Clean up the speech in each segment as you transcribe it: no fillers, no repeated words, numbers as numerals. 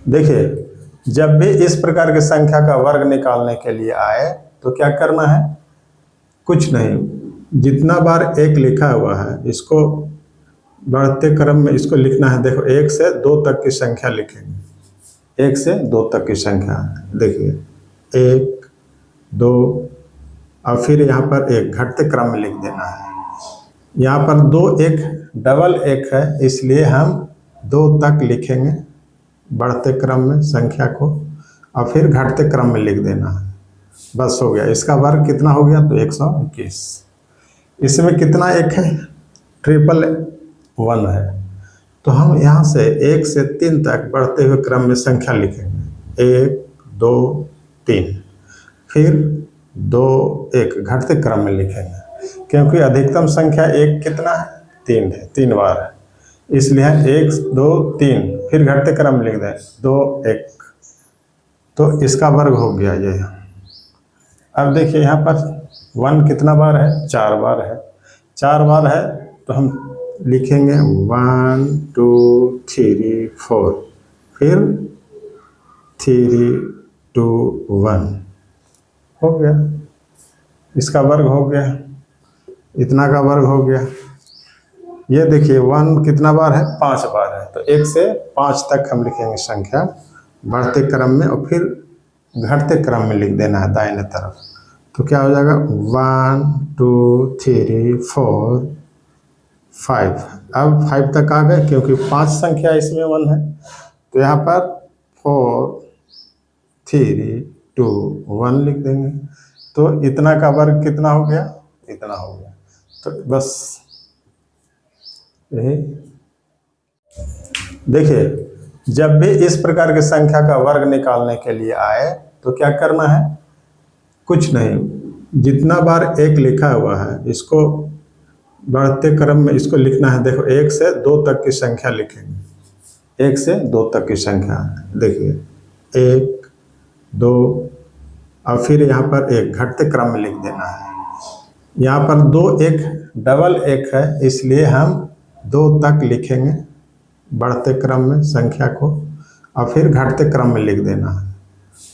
देखिए, जब भी इस प्रकार की संख्या का वर्ग निकालने के लिए आए तो क्या करना है, कुछ नहीं, जितना बार एक लिखा हुआ है इसको बढ़ते क्रम में इसको लिखना है। देखो, 1 से 2 तक की संख्या लिखेंगे, 1 से 2 तक की संख्या। देखिए, 1 2 और फिर यहाँ पर 1 घटते क्रम में लिख देना है। यहाँ पर 2 1 डबल 1 है, इसलिए हम 2 तक लिखेंगे बढ़ते क्रम में संख्या को, और फिर घटते क्रम में लिख देना है। बस हो गया। इसका वर्ग कितना हो गया, तो 121। इसमें कितना 1 है, 111 है। तो हम यहाँ से 1 से 3 तक बढ़ते हुए क्रम में संख्या लिखेंगे, 1 2 3, फिर 2 1 घटते क्रम में लिखेंगे, क्योंकि अधिकतम संख्या 1 कितना है, 3 है, 3 बार है, इसलिए 1 2 3, फिर घटते क्रम में लिख दें 2 1। तो इसका वर्ग हो गया ये। अब देखिए यहाँ पर 1 कितना बार है, 4 बार है। 4 बार है तो हम लिखेंगे 1 2 3 4, फिर 3 2 1, हो गया। इसका वर्ग हो गया, इतना का वर्ग हो गया। ये देखिए 1 कितना बार है, 5 बार है। तो 1 से 5 तक हम लिखेंगे संख्या बढ़ते क्रम में, और फिर घटते क्रम में लिख देना है दाहिने तरफ। तो क्या हो जाएगा, 1 2 3 4 5। अब 5 तक आ गए, क्योंकि 5 संख्या इसमें 1 है। तो यहाँ पर 4 3 2 1 लिख देंगे। तो इतना का वर्ग कितना हो गया, इतना हो गया। तो बस यही। देखिए, जब भी इस प्रकार की संख्या का वर्ग निकालने के लिए आए तो क्या करना है, कुछ नहीं, जितना बार 1 लिखा हुआ है इसको बढ़ते क्रम में इसको लिखना है। देखो, 1 से 2 तक की संख्या लिखेंगे, 1 से 2 तक की संख्या। देखिए, 1 2 और फिर यहाँ पर 1 घटते क्रम में लिख देना है। यहाँ पर 2 1 डबल 1 है, इसलिए हम 2 तक लिखेंगे बढ़ते क्रम में संख्या को, और फिर घटते क्रम में लिख देना है।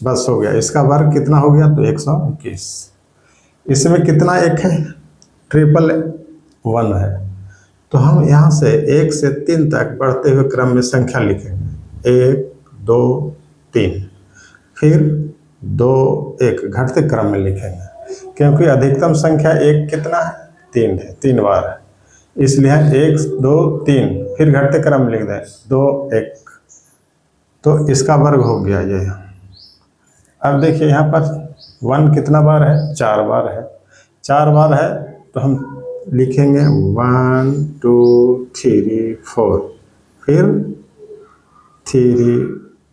बस हो गया। इसका वर्ग कितना हो गया, तो 121। इसमें कितना 1 है, 111 है। तो हम यहाँ से 1 से 3 तक बढ़ते हुए क्रम में संख्या लिखेंगे, 1 2 3, फिर 2 1 घटते क्रम में लिखेंगे, क्योंकि अधिकतम संख्या 1 कितना है, 3 है, 3 बार है, इसलिए 1 2 3, फिर घटते क्रम में लिख दें 2 1। तो इसका वर्ग हो गया ये। अब देखिए यहाँ पर 1 कितना बार है, 4 बार है। 4 बार है तो हम लिखेंगे 1 2 3 4, फिर 3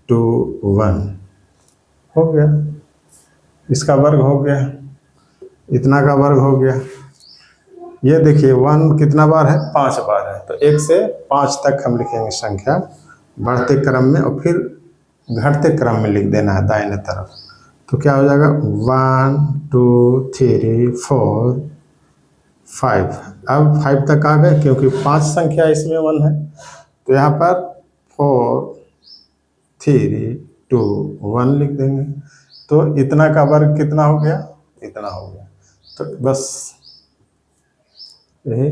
2 1, हो गया। इसका वर्ग हो गया, इतना का वर्ग हो गया। ये देखिए 1 कितना बार है, 5 बार है। तो 1 से 5 तक हम लिखेंगे संख्या बढ़ते क्रम में, और फिर घटते क्रम में लिख देना है दाहिने तरफ। तो क्या हो जाएगा, 1 2 3 4 5। अब 5 तक आ गए, क्योंकि 5 संख्या इसमें 1 है। तो यहाँ पर 4 3 2 1 लिख देंगे। तो इतना का वर्ग कितना हो गया, इतना हो गया। तो बस यही।